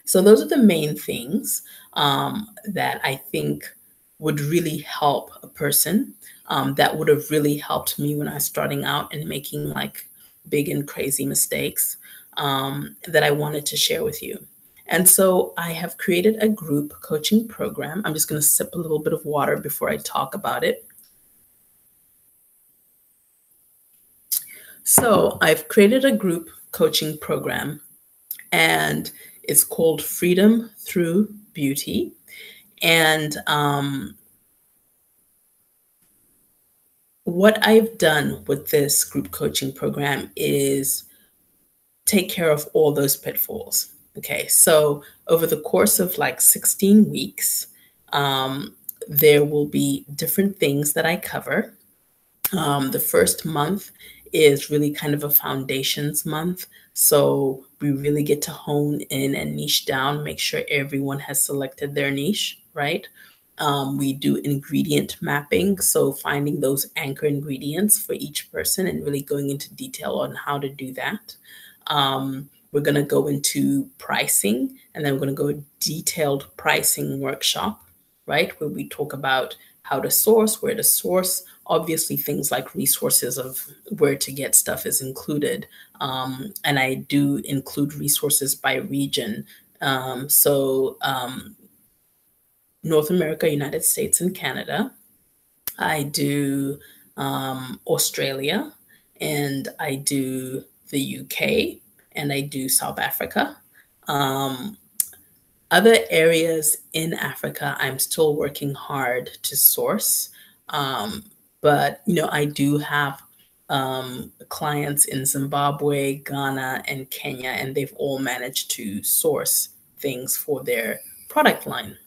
So those are the main things that I think would really help a person. That would have really helped me when I was starting out and making like big and crazy mistakes that I wanted to share with you. And so I have created a group coaching program. I'm just going to sip a little bit of water before I talk about it. So I've created a group coaching program, and it's called Freedom Through Beauty. And what I've done with this group coaching program is take care of all those pitfalls. Okay, so over the course of like 16 weeks, there will be different things that I cover. The first month is really kind of a foundations month. So we really get to hone in and niche down, make sure everyone has selected their niche, right? We do ingredient mapping, so finding those anchor ingredients for each person and really going into detail on how to do that. We're going to go into pricing, and then we're going to go detailed pricing workshop, right? Where we talk about how to source, where to source. Obviously, things like resources of where to get stuff is included. And I do include resources by region. North America, United States, and Canada. I do Australia, and I do the UK, and I do South Africa. Other areas in Africa, I'm still working hard to source. But, I do have clients in Zimbabwe, Ghana, and Kenya, and they've all managed to source things for their product line.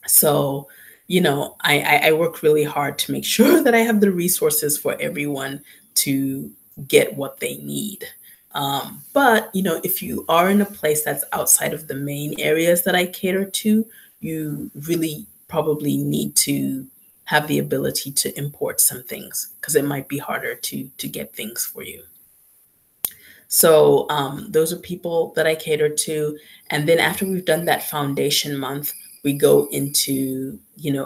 So, I work really hard to make sure that I have the resources for everyone to get what they need. But, if you are in a place that's outside of the main areas that I cater to, you really probably need to have the ability to import some things, because it might be harder to get things for you. So those are people that I cater to. And then after we've done that foundation month, we go into,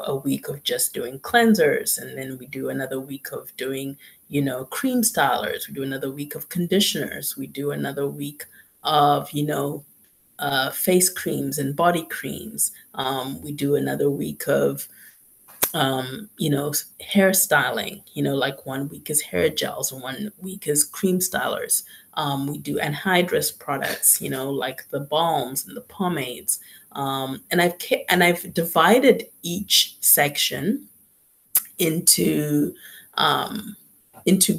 a week of just doing cleansers. And then we do another week of doing, cream stylers. We do another week of conditioners. We do another week of, face creams and body creams. We do another week of, hairstyling, like 1 week is hair gels and 1 week is cream stylers. We do anhydrous products, like the balms and the pomades. And I've divided each section into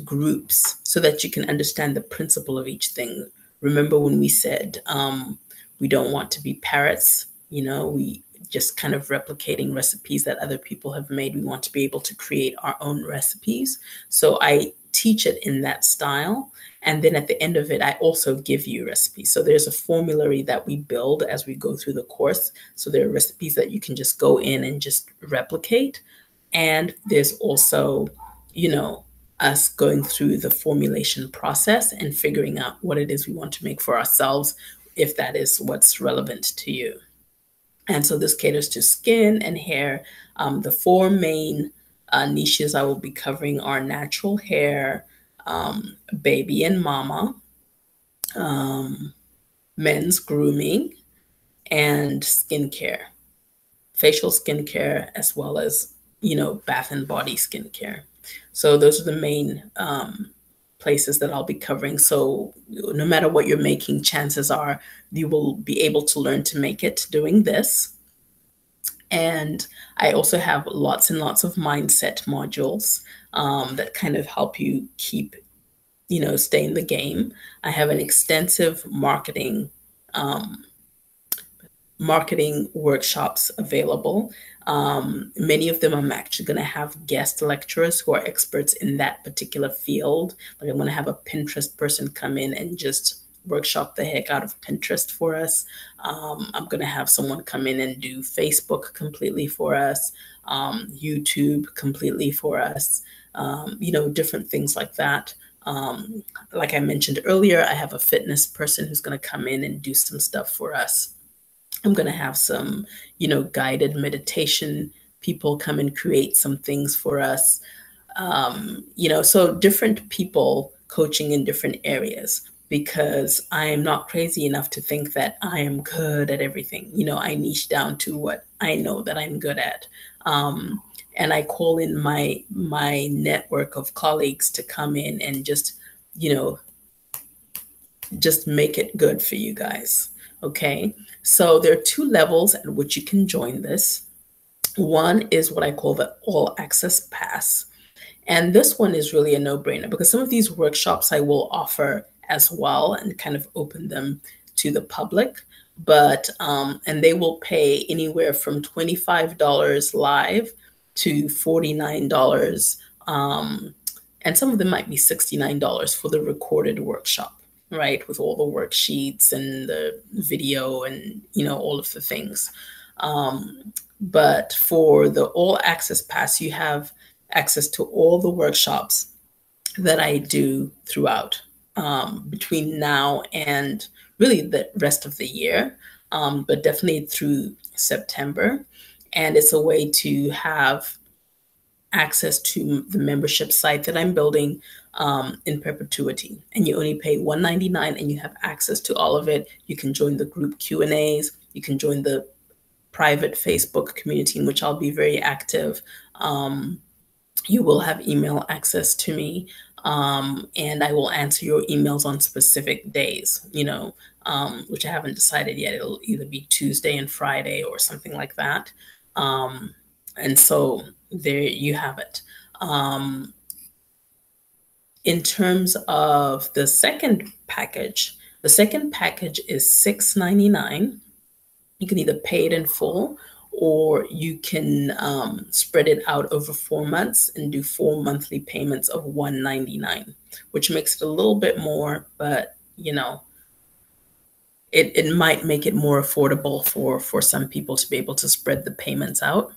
groups so that you can understand the principle of each thing. Remember when we said we don't want to be parrots, we just kind of replicating recipes that other people have made. We want to be able to create our own recipes. So I teach it in that style. And then at the end of it, I also give you recipes. So there's a formulary that we build as we go through the course. So there are recipes that you can just go in and just replicate. And there's also, us going through the formulation process and figuring out what it is we want to make for ourselves, if that is what's relevant to you. And so this caters to skin and hair. The 4 main niches I will be covering are natural hair, baby and mama, men's grooming, and skincare, facial skincare, as well as, bath and body skincare. So those are the main places that I'll be covering. So no matter what you're making, chances are you will be able to learn to make it doing this. And I also have lots and lots of mindset modules that kind of help you keep, stay in the game. I have an extensive marketing workshops available. Many of them I'm actually going to have guest lecturers who are experts in that particular field. Like I'm going to have a Pinterest person come in and just workshop the heck out of Pinterest for us. I'm going to have someone come in and do Facebook completely for us, YouTube completely for us, different things like that. Like I mentioned earlier, I have a fitness person who's going to come in and do some stuff for us. I'm going to have some, guided meditation people come and create some things for us. So different people coaching in different areas, because I am not crazy enough to think that I am good at everything. I niche down to what I know that I'm good at. And I call in my network of colleagues to come in and just make it good for you guys. Okay. So there are 2 levels at which you can join this. One is what I call the All Access Pass. And this one is really a no-brainer, because some of these workshops I will offer as well and kind of open them to the public. But, and they will pay anywhere from $25 live to $49. And some of them might be $69 for the recorded workshop, right? With all the worksheets and the video and, all of the things. But for the all access pass, you have access to all the workshops that I do throughout between now and really the rest of the year, but definitely through September. And it's a way to have access to the membership site that I'm building in perpetuity. And you only pay $199 and you have access to all of it. You can join the group Q&As. You can join the private Facebook community in which I'll be very active. You will have email access to me, and I will answer your emails on specific days, which I haven't decided yet. It'll either be Tuesday and Friday or something like that. And so there you have it. In terms of the second package is $6.99. You can either pay it in full, or you can spread it out over 4 months and do 4 monthly payments of $199, which makes it a little bit more, but it might make it more affordable for some people to be able to spread the payments out.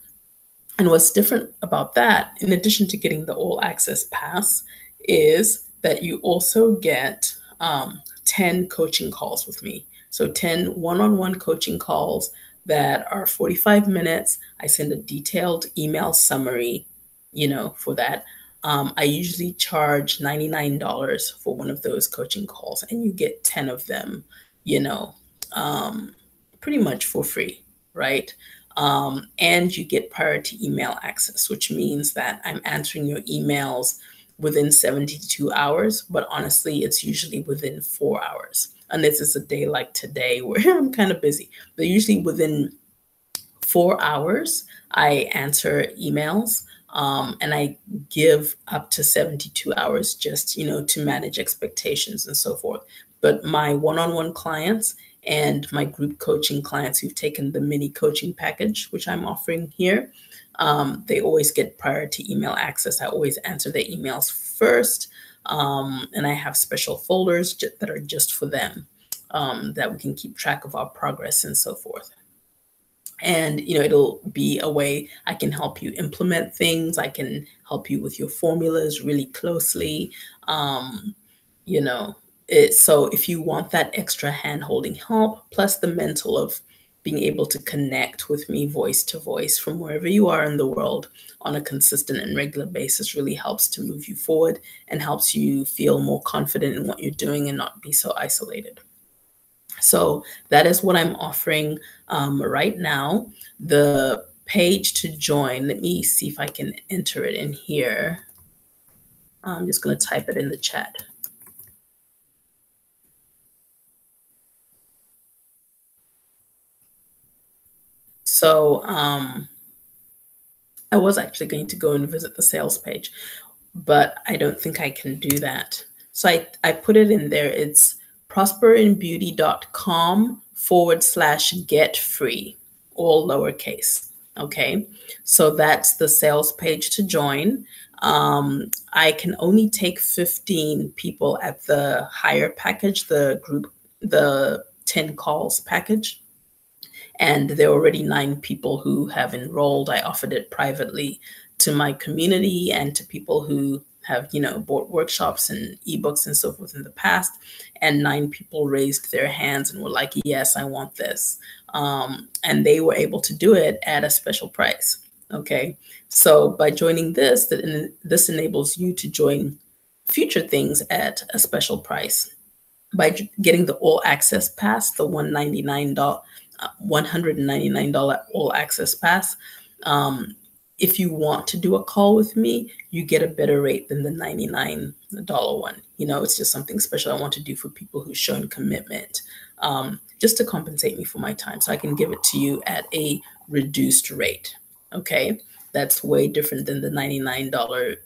And what's different about that, in addition to getting the all access pass, is that you also get 10 coaching calls with me. So 10 one-on-one coaching calls that are 45 minutes. I send a detailed email summary, for that. I usually charge $99 for one of those coaching calls, and you get 10 of them, pretty much for free, right? And you get priority email access, which means that I'm answering your emails within 72 hours, but honestly, it's usually within 4 hours. Unless it's a day like today where I'm kind of busy, but usually within 4 hours, I answer emails, and I give up to 72 hours just, to manage expectations and so forth. But my one-on-one clients and my group coaching clients who've taken the mini coaching package, which I'm offering here, they always get priority email access. I always answer their emails first, and I have special folders that are just for them, that we can keep track of our progress and so forth. And, it'll be a way I can help you implement things. I can help you with your formulas really closely. So if you want that extra hand-holding help, plus the mental of being able to connect with me voice to voice from wherever you are in the world on a consistent and regular basis, really helps to move you forward and helps you feel more confident in what you're doing and not be so isolated. So that is what I'm offering right now. The page to join, let me see if I can enter it in here. I'm just going to type it in the chat. So I was actually going to go and visit the sales page, but I don't think I can do that. So I put it in there. It's prosperinbeauty.com/get free, all lowercase. Okay, so that's the sales page to join. I can only take 15 people at the higher package, the 10 calls package. And there are already 9 people who have enrolled. I offered it privately to my community and to people who have, bought workshops and ebooks and so forth in the past. And 9 people raised their hands and were like, yes, I want this. And they were able to do it at a special price. Okay. So by joining this, this enables you to join future things at a special price. By getting the all access pass, the $199 all access pass. If you want to do a call with me, you get a better rate than the $99 one. It's just something special I want to do for people who've shown commitment, just to compensate me for my time. So I can give it to you at a reduced rate. Okay. That's way different than the $99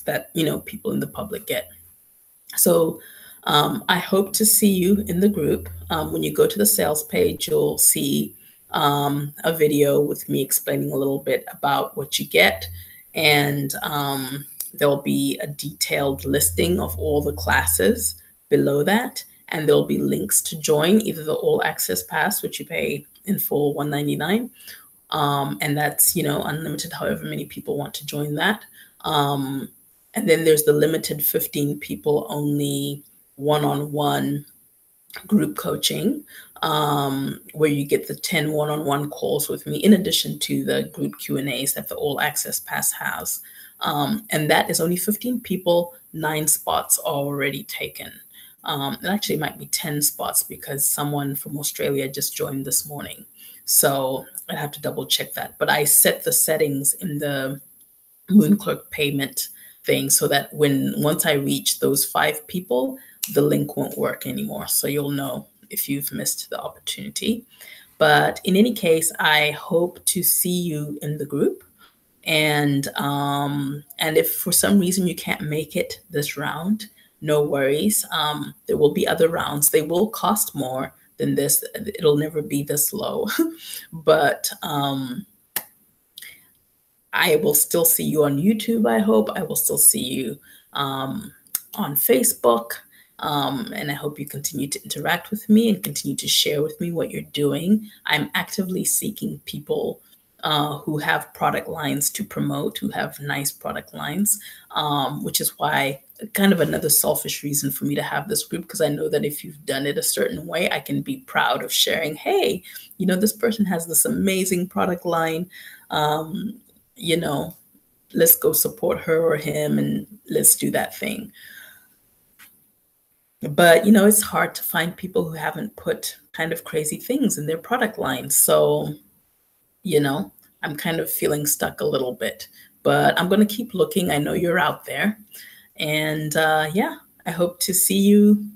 that, people in the public get. So I hope to see you in the group. When you go to the sales page, you'll see a video with me explaining a little bit about what you get. And there'll be a detailed listing of all the classes below that. and there'll be links to join either the all access pass, which you pay in full $199, and that's, you know, unlimited, however many people want to join that. And then there's the limited 15 people only one-on-one group coaching, where you get the 10 one-on-one calls with me in addition to the group Q&As that the all access pass has. And that is only 15 people, 9 spots already taken. It actually might be 10 spots because someone from Australia just joined this morning. So I'd have to double check that. But I set the settings in the Moonclerk payment thing so that once I reach those 5 people, the link won't work anymore. So you'll know if you've missed the opportunity. But in any case, I hope to see you in the group. And if for some reason you can't make it this round, no worries. There will be other rounds. They will cost more than this. It'll never be this low. But I will still see you on YouTube, I hope. I will still see you on Facebook. And I hope you continue to interact with me and continue to share with me what you're doing. I'm actively seeking people who have product lines to promote, who have nice product lines, which is why kind of another selfish reason for me to have this group, because I know that if you've done it a certain way, I can be proud of sharing, hey, you know, this person has this amazing product line. You know, let's go support her or him and let's do that thing. But, you know, it's hard to find people who haven't put kind of crazy things in their product line. So, you know, I'm kind of feeling stuck a little bit, but I'm going to keep looking. I know you're out there. And yeah, I hope to see you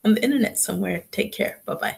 on the internet somewhere. Take care. Bye-bye.